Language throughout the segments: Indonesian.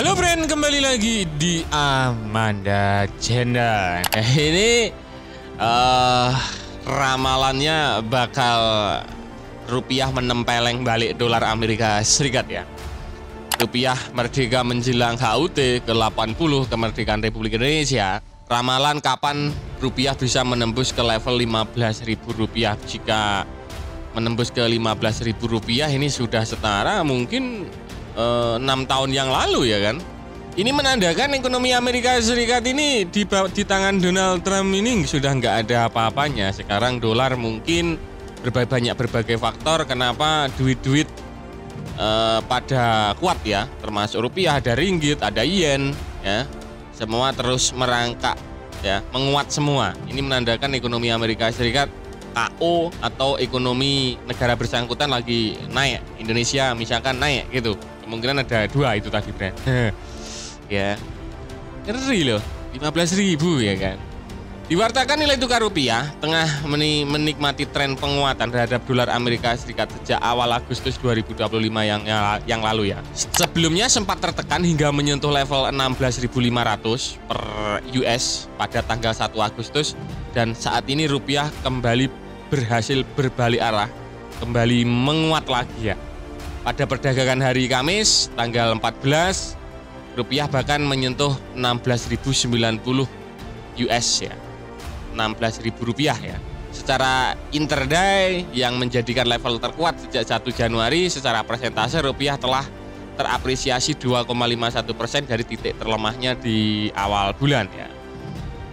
Halo friend, kembali lagi di Amanda Channel. Ini ramalannya bakal rupiah menempeleng balik dolar Amerika Serikat ya. Rupiah merdeka menjelang HUT ke-80 kemerdekaan Republik Indonesia. Ramalan kapan rupiah bisa menembus ke level Rp15.000. Jika menembus ke Rp15.000 ini sudah setara mungkin 6 tahun yang lalu ya kan. Ini menandakan ekonomi Amerika Serikat ini di tangan Donald Trump ini sudah nggak ada apa-apanya. Sekarang dolar mungkin berbagai faktor kenapa duit-duit pada kuat ya, termasuk rupiah, ada ringgit, ada yen ya. Semua terus merangkak ya, menguat semua. Ini menandakan ekonomi Amerika Serikat KO atau ekonomi negara bersangkutan lagi naik. Indonesia misalkan naik gitu. Kemungkinan ada dua itu tadi brand. Ya. Ngeri loh, 15.000 ya kan. Diwartakan nilai tukar rupiah tengah menikmati tren penguatan terhadap dolar Amerika Serikat sejak awal Agustus 2025 yang lalu ya. Sebelumnya sempat tertekan hingga menyentuh level 16.500 per US pada tanggal 1 Agustus dan saat ini rupiah kembali berhasil berbalik arah, kembali menguat lagi ya. Pada perdagangan hari Kamis tanggal 14, rupiah bahkan menyentuh 16.090 US ya. 16.000 rupiah ya. Secara intraday yang menjadikan level terkuat sejak 1 Januari, secara persentase rupiah telah terapresiasi 2,51% dari titik terlemahnya di awal bulan ya.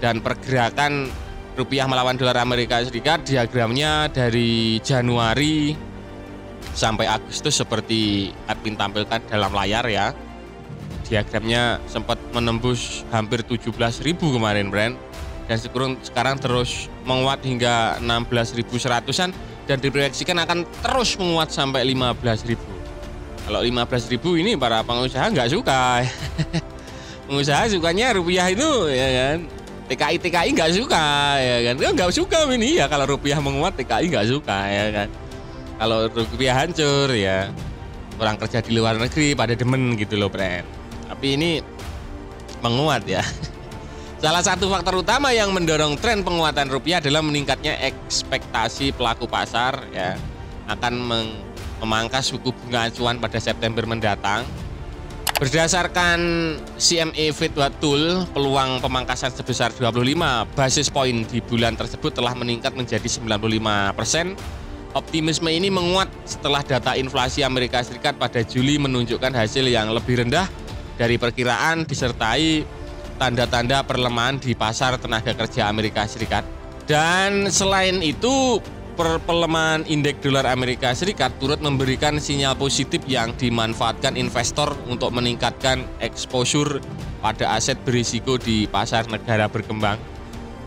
Dan pergerakan rupiah melawan dolar Amerika Serikat diagramnya dari Januari sampai Agustus seperti admin tampilkan dalam layar ya. Diagramnya sempat menembus hampir 17.000 kemarin brand. Dan sekarang terus menguat hingga 16.100-an dan diproyeksikan akan terus menguat sampai 15.000. Kalau 15.000 ini para pengusaha nggak suka. Pengusaha sukanya rupiah itu ya kan. TKI nggak suka ya kan. Nggak suka ini ya kalau rupiah menguat, TKI nggak suka ya kan. Kalau rupiah hancur ya orang kerja di luar negeri pada demen gitu loh friend. Tapi ini menguat ya. Salah satu faktor utama yang mendorong tren penguatan rupiah adalah meningkatnya ekspektasi pelaku pasar ya akan memangkas suku bunga acuan pada September mendatang. Berdasarkan CME Fed Watch Tool, peluang pemangkasan sebesar 25 basis point di bulan tersebut telah meningkat menjadi 95%. Optimisme ini menguat setelah data inflasi Amerika Serikat pada Juli menunjukkan hasil yang lebih rendah dari perkiraan disertai tanda-tanda perlemahan di pasar tenaga kerja Amerika Serikat. Dan selain itu, pelemahan indeks dolar Amerika Serikat turut memberikan sinyal positif yang dimanfaatkan investor untuk meningkatkan exposure pada aset berisiko di pasar negara berkembang.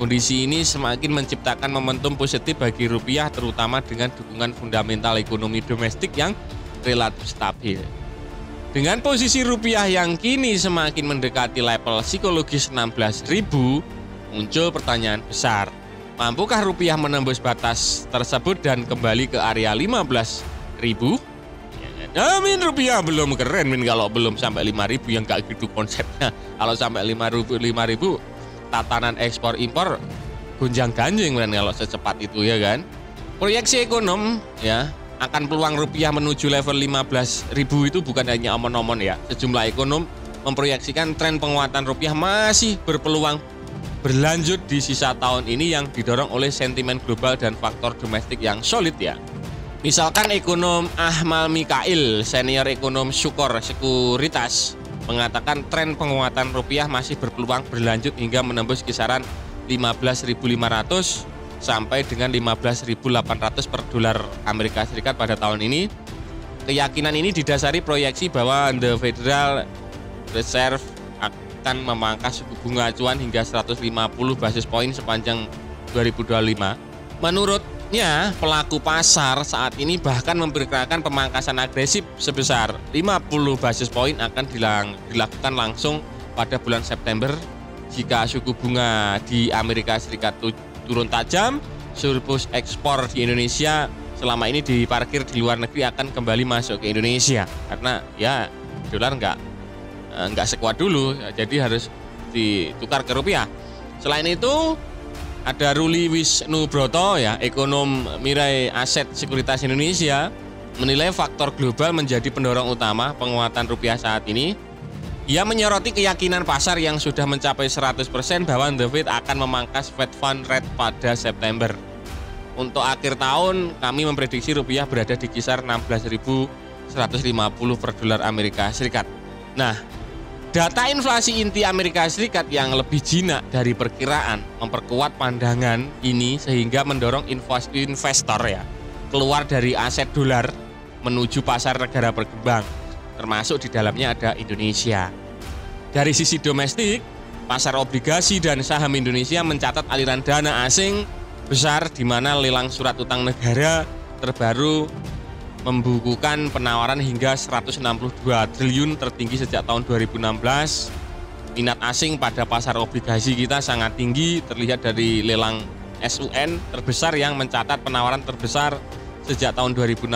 Kondisi ini semakin menciptakan momentum positif bagi rupiah terutama dengan dukungan fundamental ekonomi domestik yang relatif stabil. Dengan posisi rupiah yang kini semakin mendekati level psikologis 16.000, muncul pertanyaan besar. Mampukah rupiah menembus batas tersebut dan kembali ke area 15.000? Amin, rupiah belum keren min kalau belum sampai 5.000 yang gak gitu konsepnya. Kalau sampai 5.000 tatanan ekspor impor gonjang-ganjing kan kalau secepat itu ya kan. Proyeksi ekonom ya akan peluang rupiah menuju level 15.000 itu bukan hanya omon-omon ya. Sejumlah ekonom memproyeksikan tren penguatan rupiah masih berpeluang berlanjut di sisa tahun ini yang didorong oleh sentimen global dan faktor domestik yang solid ya. Misalkan ekonom Ahmad Mikail, senior ekonom Sukor Sekuritas, mengatakan tren penguatan rupiah masih berpeluang berlanjut hingga menembus kisaran 15.500 sampai dengan 15.800 per dolar Amerika Serikat pada tahun ini. Keyakinan ini didasari proyeksi bahwa The Federal Reserve akan memangkas suku bunga acuan hingga 150 basis poin sepanjang 2025. Menurutnya, pelaku pasar saat ini bahkan memperkirakan pemangkasan agresif sebesar 50 basis poin akan dilakukan langsung pada bulan September jika suku bunga di Amerika Serikat turun tajam. Surplus ekspor di Indonesia selama ini diparkir di luar negeri akan kembali masuk ke Indonesia karena ya dolar nggak nggak sekuat dulu, jadi harus ditukar ke rupiah. Selain itu ada Ruli Wisnubroto ya, ekonom Mirai Aset Sekuritas Indonesia, menilai faktor global menjadi pendorong utama penguatan rupiah saat ini. Ia menyoroti keyakinan pasar yang sudah mencapai 100% bahwa The Fed akan memangkas Fed Fund Rate pada September. Untuk akhir tahun, kami memprediksi rupiah berada di kisar 16.150 per dolar Amerika Serikat. Nah, data inflasi inti Amerika Serikat yang lebih jinak dari perkiraan memperkuat pandangan ini sehingga mendorong investor ya keluar dari aset dolar menuju pasar negara berkembang, termasuk di dalamnya ada Indonesia. Dari sisi domestik, pasar obligasi dan saham Indonesia mencatat aliran dana asing besar di mana lelang surat utang negara terbaru membukukan penawaran hingga 162 triliun tertinggi sejak tahun 2016. Minat asing pada pasar obligasi kita sangat tinggi, terlihat dari lelang SUN terbesar yang mencatat penawaran terbesar sejak tahun 2016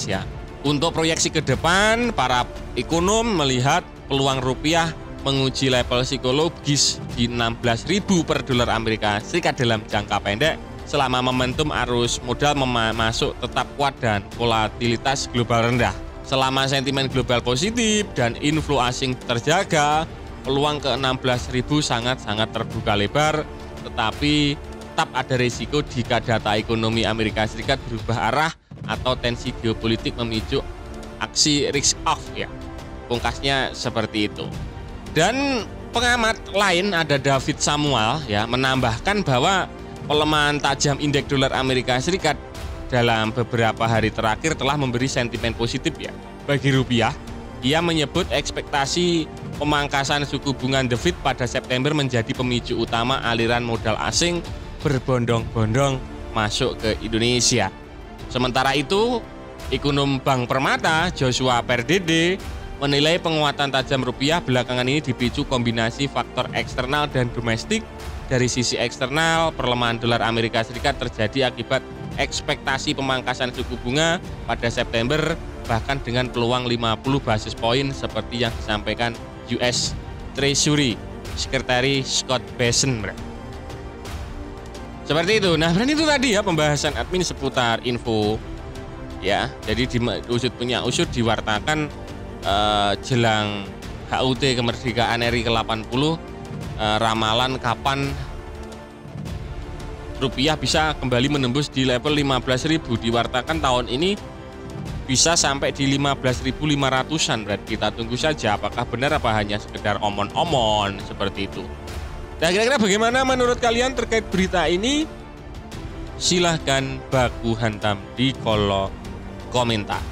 ya. Untuk proyeksi ke depan, para ekonom melihat peluang rupiah menguji level psikologis di 16.000 per dolar Amerika Serikat dalam jangka pendek selama momentum arus modal masuk tetap kuat dan volatilitas global rendah. Selama sentimen global positif dan inflow asing terjaga, peluang ke 16.000 sangat-sangat terbuka lebar, tetapi tetap ada risiko jika data ekonomi Amerika Serikat berubah arah atau tensi geopolitik memicu aksi risk off ya. Pungkasnya seperti itu. Dan pengamat lain ada David Samuel ya menambahkan bahwa pelemahan tajam indeks dolar Amerika Serikat dalam beberapa hari terakhir telah memberi sentimen positif ya bagi rupiah. Ia menyebut ekspektasi pemangkasan suku bunga The Fed pada September menjadi pemicu utama aliran modal asing berbondong-bondong masuk ke Indonesia. Sementara itu, ekonom Bank Permata Joshua Pardede menilai penguatan tajam rupiah belakangan ini dipicu kombinasi faktor eksternal dan domestik. Dari sisi eksternal, perlemahan dolar Amerika Serikat terjadi akibat ekspektasi pemangkasan suku bunga pada September, bahkan dengan peluang 50 basis poin seperti yang disampaikan US Treasury Secretary Scott Bessent. Seperti itu. Nah, itu tadi ya pembahasan admin seputar info ya. Jadi di Usut Punya Usut diwartakan jelang HUT kemerdekaan RI ke-80, ramalan kapan rupiah bisa kembali menembus di level 15.000. Diwartakan tahun ini bisa sampai di 15.500-an. Berarti kita tunggu saja apakah benar apa hanya sekedar omon-omon seperti itu. Nah, kira-kira bagaimana menurut kalian terkait berita ini? Silahkan baku hantam di kolom komentar.